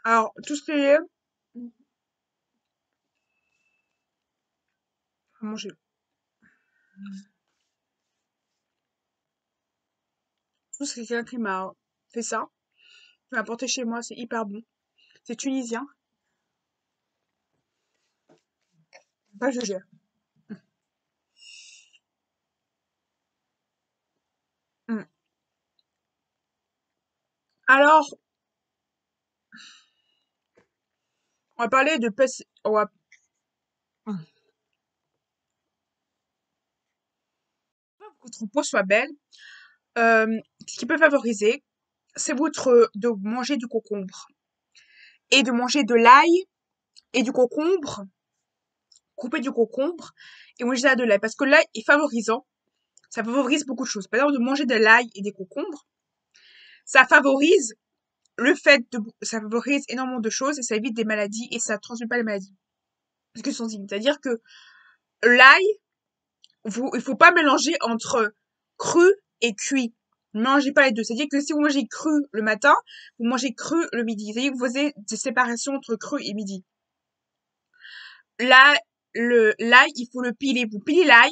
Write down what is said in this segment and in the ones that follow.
Alors, tout ce qui est à manger. Tout ce qui est quelqu'un qui m'a fait ça, qui m'a apporté chez moi, c'est hyper bon. C'est tunisien. Pas je gère. Mm. Alors, on va parler de Mm. que votre peau soit belle. Ce qui peut favoriser, c'est de manger du concombre et de manger de l'ail et du concombre, couper du concombre et manger ça de l'ail parce que l'ail est favorisant. Ça favorise beaucoup de choses. Par exemple, de manger de l'ail et des concombres, ça favorise ça favorise énormément de choses et ça évite des maladies et ça transmet pas les maladies. Parce que c'est-à-dire que l'ail, il faut pas mélanger entre cru et cuit. Ne mangez pas les deux. C'est-à-dire que si vous mangez cru le matin, vous mangez cru le midi. C'est-à-dire que vous avez des séparations entre cru et midi. Là, l'ail, il faut le piler. Vous pilez l'ail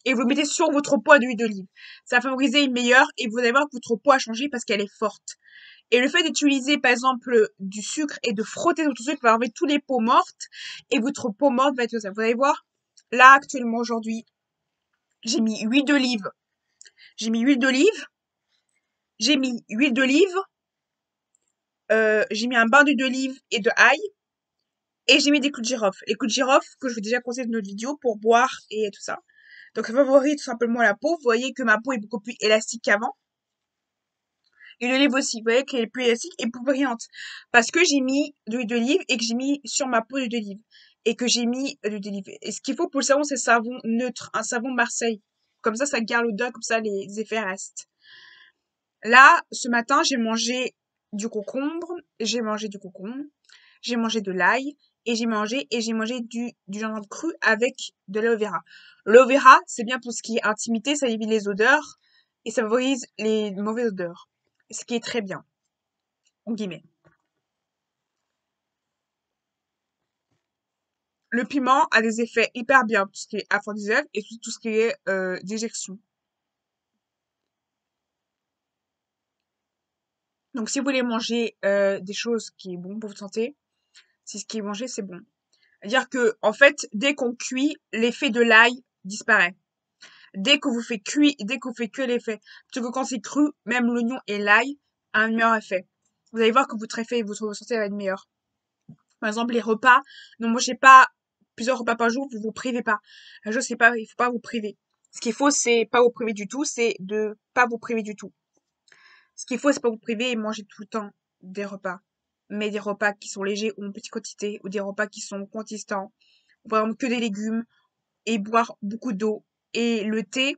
et vous le mettez sur votre poêle d'huile d'olive. Ça va favoriser une meilleure et vous allez voir que votre peau a changé parce qu'elle est forte. Et le fait d'utiliser, par exemple, du sucre et de frotter votre sucre va enlever tous les peaux mortes et votre peau morte va être ça. Vous allez voir, là, actuellement, aujourd'hui, j'ai mis huile d'olive. J'ai mis huile d'olive. J'ai mis huile d'olive. J'ai mis un bain d'huile d'olive et de ail. Et j'ai mis des clous de girofle. Les clous de girofle que je vous ai déjà conseillé dans notre vidéo pour boire et tout ça. Donc, ça favorise tout simplement la peau. Vous voyez que ma peau est beaucoup plus élastique qu'avant. Et l'olive aussi, vous voyez qu'elle est plus élastique et plus brillante. Parce que j'ai mis de l'huile d'olive et que j'ai mis sur ma peau de l'huile d'olive. Et que j'ai mis de l'huile d'olive. Et ce qu'il faut pour le savon, c'est savon neutre, un savon Marseille. Comme ça garde l'odeur, comme ça les effets restent. Là, ce matin, j'ai mangé du concombre, j'ai mangé de l'ail, et j'ai mangé du gingembre cru avec de l'aloe vera. L'aloe vera, c'est bien pour ce qui est intimité, ça évite les odeurs, et ça favorise les mauvaises odeurs. Ce qui est très bien, en guillemets. Le piment a des effets hyper bien, tout ce qui est aphrodisiaque et tout ce qui est digestion. Donc si vous voulez manger des choses qui est bon pour votre santé, si ce qui est mangé, c'est bon. C'est-à-dire que, en fait, dès qu'on cuit, l'effet de l'ail disparaît. Dès qu'on fait cuire l'effet. Parce que quand c'est cru, même l'oignon et l'ail a un meilleur effet. Vous allez voir que votre effet et votre santé va être meilleur. Par exemple, les repas, ne mangez pas plusieurs repas par jour, vous vous privez pas. La chose, c'est pas, il faut pas vous priver. Ce qu'il faut, c'est pas vous priver du tout, c'est de pas vous priver du tout. Ce qu'il faut, c'est pas vous priver et manger tout le temps des repas. Mais des repas qui sont légers ou en petite quantité, ou des repas qui sont consistants. Par exemple, que des légumes, et boire beaucoup d'eau. Et le thé,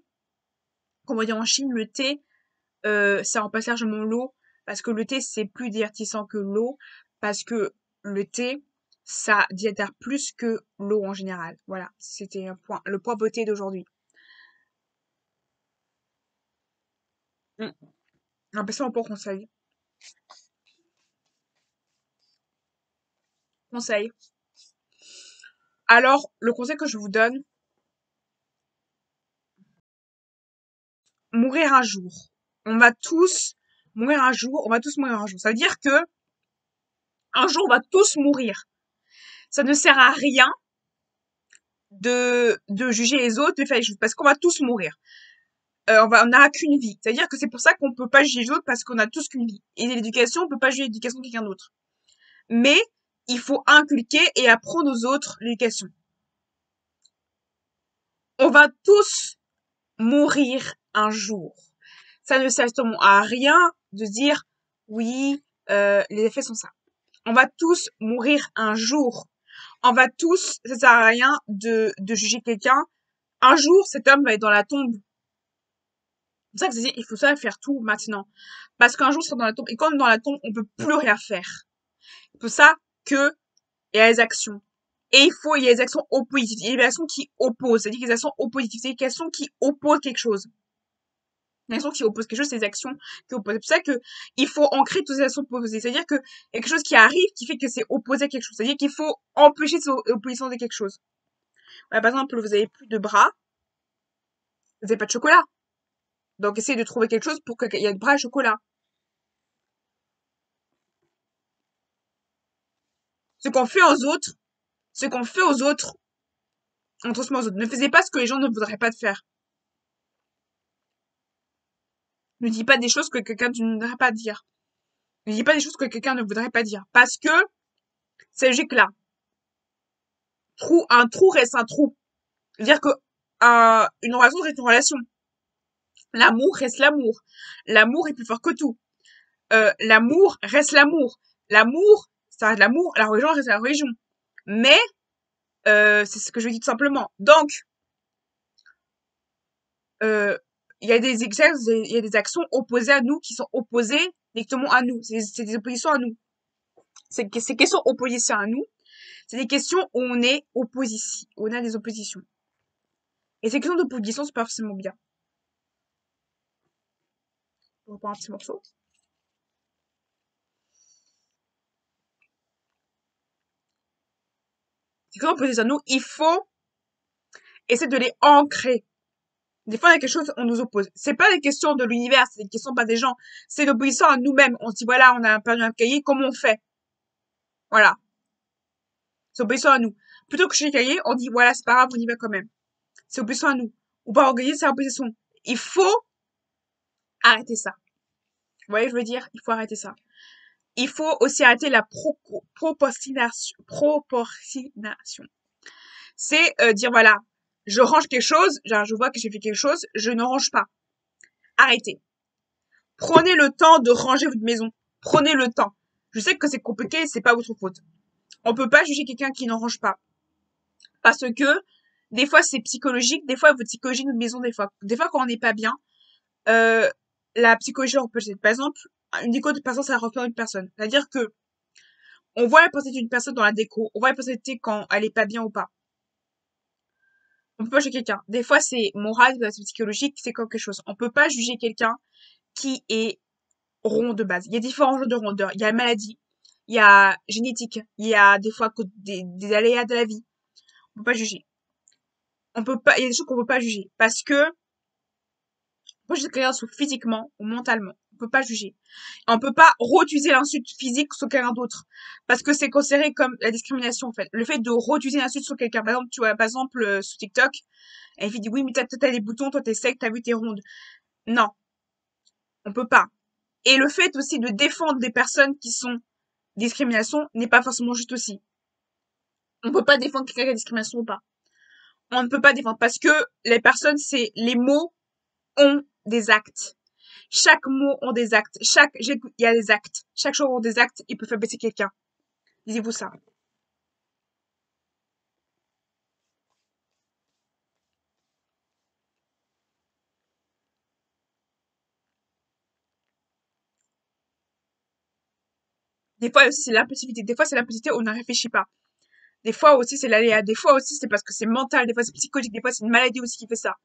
comme on dit en Chine, le thé, ça remplace largement l'eau, parce que le thé, c'est plus divertissant que l'eau, parce que le thé, ça déshydrate plus que l'eau en général. Voilà, c'était le point beauté d'aujourd'hui. Mm. Un peu pour conseil. Conseil. Alors, le conseil que je vous donne, mourir un jour. On va tous mourir un jour, on va tous mourir un jour. Ça veut dire que un jour, on va tous mourir. Ça ne sert à rien de juger les autres, de faire les choses, parce qu'on va tous mourir. On n'a qu'une vie. C'est-à-dire que c'est pour ça qu'on peut pas juger les autres parce qu'on a tous qu'une vie. Et l'éducation, on peut pas juger l'éducation de quelqu'un d'autre. Mais il faut inculquer et apprendre aux autres l'éducation. On va tous mourir un jour. Ça ne sert à rien de dire oui, les effets sont ça. On va tous mourir un jour. On va tous, ça sert à rien de juger quelqu'un. Un jour, cet homme va être dans la tombe. C'est pour ça que il faut ça faire tout maintenant. Parce qu'un jour, on sera dans la tombe. Et quand on est dans la tombe, on peut plus rien faire. C'est pour ça que il y a les actions. Et il y a les actions oppositives. Il y a les actions qui opposent. C'est-à-dire les actions oppositives. C'est les actions qui opposent quelque chose. Une action qui oppose quelque chose, c'est des actions qui opposent. C'est pour ça que il faut ancrer toutes ces actions opposées. C'est-à-dire que y a quelque chose qui arrive qui fait que c'est opposé à quelque chose. C'est-à-dire qu'il faut empêcher cette opposition de quelque chose. Voilà, par exemple, vous avez plus de bras, vous n'avez pas de chocolat. Donc essayez de trouver quelque chose pour qu'il y ait de bras et chocolat. Ce qu'on fait aux autres, ce qu'on fait aux autres, on transmet aux autres. Ne faisez pas ce que les gens ne voudraient pas de faire. Ne dis pas des choses que quelqu'un ne voudrait pas dire. Ne dis pas des choses que quelqu'un ne voudrait pas dire. Parce que, c'est logique là. Un trou reste un trou. C'est-à-dire que, une relation reste une relation. L'amour reste l'amour. L'amour est plus fort que tout. L'amour reste l'amour. L'amour, ça reste l'amour. La religion reste la religion. Mais, c'est ce que je dis tout simplement. Donc, il y a il y a des actions opposées à nous qui sont opposées directement à nous. C'est des oppositions à nous. Ces questions oppositions à nous, c'est des questions où on est opposition, où on a des oppositions. Et ces questions d'opposition, c'est pas forcément bien. On reprend un petit morceau. Ces questions opposées à nous, il faut essayer de les ancrer. Des fois, il y a quelque chose, on nous oppose. C'est pas des questions de l'univers, c'est des questions pas des gens. C'est l'opposition à nous-mêmes. On se dit, voilà, on a perdu un cahier, comment on fait? Voilà. C'est opposition à nous. Plutôt que chez les cahiers, on dit, voilà, c'est pas grave, on y va quand même. C'est opposition à nous. Ou pas organiser, c'est opposition. Il faut arrêter ça. Vous voyez, je veux dire, il faut arrêter ça. Il faut aussi arrêter la proportionnation. C'est dire, voilà, je range quelque chose, genre je vois que j'ai fait quelque chose, je ne range pas. Arrêtez. Prenez le temps de ranger votre maison. Prenez le temps. Je sais que c'est compliqué, c'est pas votre faute. On peut pas juger quelqu'un qui n'en range pas. Parce que, des fois, c'est psychologique, des fois, votre psychologie de maison, des fois, quand on n'est pas bien, la psychologie repose. Par exemple, une déco de personne, ça représente une personne. C'est-à-dire que, on voit la personnalité d'une personne dans la déco, on voit la personnalité quand elle est pas bien ou pas. On peut pas juger quelqu'un. Des fois, c'est moral, c'est psychologique, c'est quelque chose. On peut pas juger quelqu'un qui est rond de base. Il y a différents genres de rondeur. Il y a maladie, il y a génétique, il y a des fois des aléas de la vie. On peut pas juger. On peut pas, il y a des choses qu'on peut pas juger. Parce que, moi, je sais quelqu'un soit physiquement ou mentalement. On peut pas juger. On peut pas refuser l'insulte physique sur quelqu'un d'autre. Parce que c'est considéré comme la discrimination, en fait. Le fait de refuser l'insulte sur quelqu'un. Par exemple, tu vois, par exemple, sur TikTok, elle dit, oui, mais t'as des boutons, toi t'es sec, t'as vu, t'es ronde. Non. On peut pas. Et le fait aussi de défendre des personnes qui sont discrimination n'est pas forcément juste aussi. On peut pas défendre quelqu'un qui a discrimination ou pas. On ne peut pas défendre parce que les personnes, les mots ont des actes. Chaque mot ont des actes. Il y a des actes. Chaque chose ont des actes. Il peut faire baisser quelqu'un. Lisez-vous ça. Des fois aussi, c'est l'impulsivité. Des fois, c'est l'impulsivité, on ne réfléchit pas. Des fois aussi, c'est l'aléa. Des fois aussi, c'est parce que c'est mental. Des fois, c'est psychologique. Des fois, c'est une maladie aussi qui fait ça.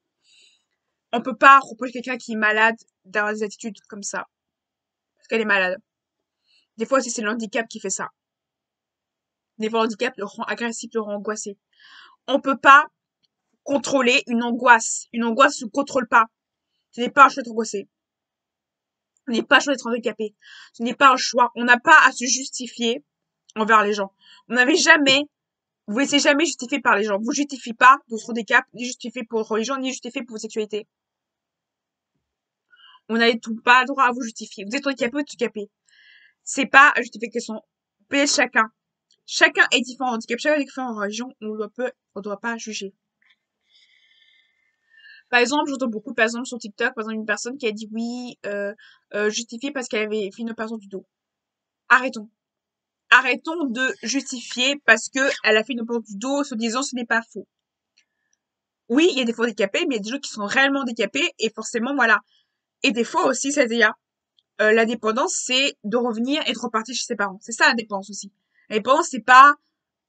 On peut pas reprocher quelqu'un qui est malade d'avoir des attitudes comme ça. Parce qu'elle est malade. Des fois aussi, c'est le handicap qui fait ça. Des fois, le handicap le rend agressif, le rend angoissé. On peut pas contrôler une angoisse. Une angoisse ne se contrôle pas. Ce n'est pas un choix d'être angoissé. Ce n'est pas un choix d'être handicapé. Ce n'est pas un choix. On n'a pas à se justifier envers les gens. Vous n'avez jamais, vous laissez jamais justifier par les gens. Vous justifiez pas votre handicap, ni justifiez pour votre religion, ni justifiez pour votre sexualité. On n'a pas le droit à vous justifier. Vous êtes handicapé ou handicapé. C'est pas à justifier que son peut chacun. Chacun est différent en handicap, chacun est différent en religion. On doit pas juger. Par exemple, j'entends beaucoup, par exemple, sur TikTok, par exemple, une personne qui a dit oui, justifier parce qu'elle avait fait une opération du dos. Arrêtons. Arrêtons de justifier parce que elle a fait une opération du dos, se disant ce n'est pas faux. Oui, il y a des fois handicapés, mais il y a des gens qui sont réellement handicapés et forcément, voilà. Et des fois aussi, c'est-à-dire, la dépendance, c'est de revenir et de repartir chez ses parents. C'est ça la dépendance aussi. La dépendance, c'est pas,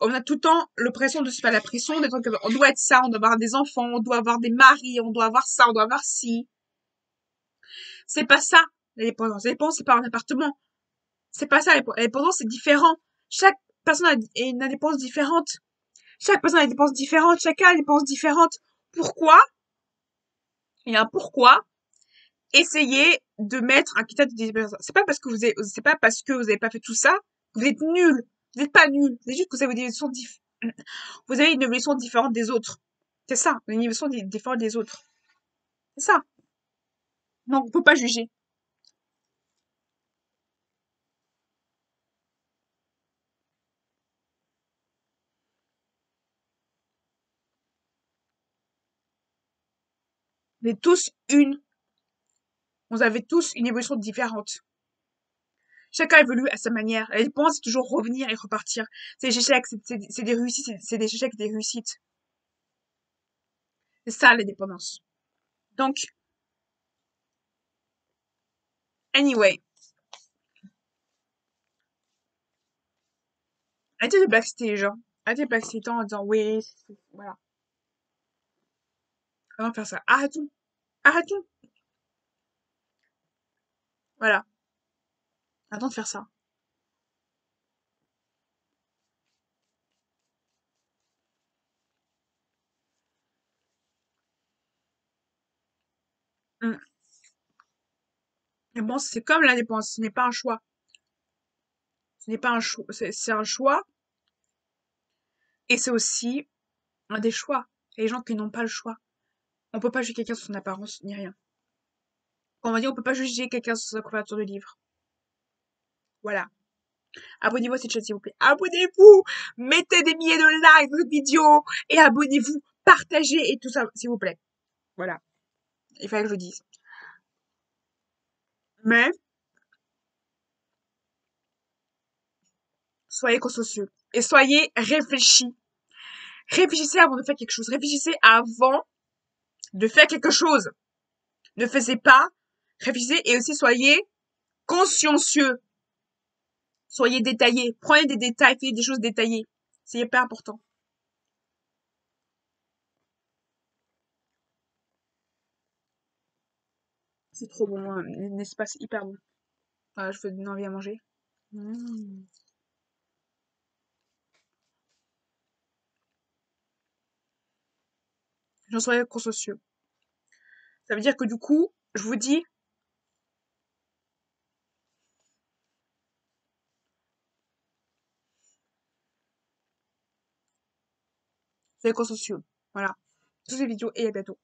on a tout le temps l'oppression de se faire la pression d'être comme, on doit avoir des enfants, on doit avoir des maris, on doit avoir ça, on doit avoir ci. C'est pas ça, l'indépendance. L'indépendance, c'est pas un appartement. C'est pas ça, l'indépendance, c'est différent. Chaque personne a une indépendance différente. Chaque personne a une dépense différente, chacun a une dépense différente. Pourquoi? Il y a un pourquoi. Essayez de mettre un critère de différence. C'est pas parce que vous avez pas fait tout ça, que vous êtes nul. Vous n'êtes pas nul. C'est juste que vous avez vous avez une évolution différente des autres. C'est ça. Une évolution différente des autres. C'est ça. Donc, on peut pas juger. On est tous vous avez tous une évolution différente. Chacun évolue à sa manière. La dépense, c'est toujours revenir et repartir. C'est des échecs, c'est des réussites, c'est des échecs et des réussites. C'est ça, l'indépendance. Donc, anyway, arrêtez de blackster les gens. Arrêtez de blackster les gens en disant oui, voilà. Avant de faire ça. Arrêtons. Arrêtons. Voilà. Arrêtons de faire ça. Mm. Mais bon, c'est comme l'indépendance. Ce n'est pas un choix. Ce n'est pas un choix. C'est un choix. Et c'est aussi un des choix. Les gens qui n'ont pas le choix. On peut pas juger quelqu'un sur son apparence, ni rien. Comme on va dire, on peut pas juger quelqu'un sur sa couverture de livre. Voilà. Abonnez-vous à cette chaîne, s'il vous plaît. Abonnez-vous! Mettez des milliers de likes dans cette vidéo! Et abonnez-vous! Partagez et tout ça, s'il vous plaît. Voilà. Il fallait que je le dise. Mais, soyez consciencieux. Et soyez réfléchis. Réfléchissez avant de faire quelque chose. Réfléchissez avant de faire quelque chose. Ne faisez pas. Réfléchissez et aussi soyez consciencieux. Soyez détaillés. Prenez des détails. Faites des choses détaillées. C'est hyper important. C'est trop bon, un espace hyper bon. Ah, je fais une envie à manger. Mmh. J'en soyez consciencieux. Ça veut dire que du coup, je vous dis, soyez consciencieux. Voilà. Toutes ces vidéos et à bientôt.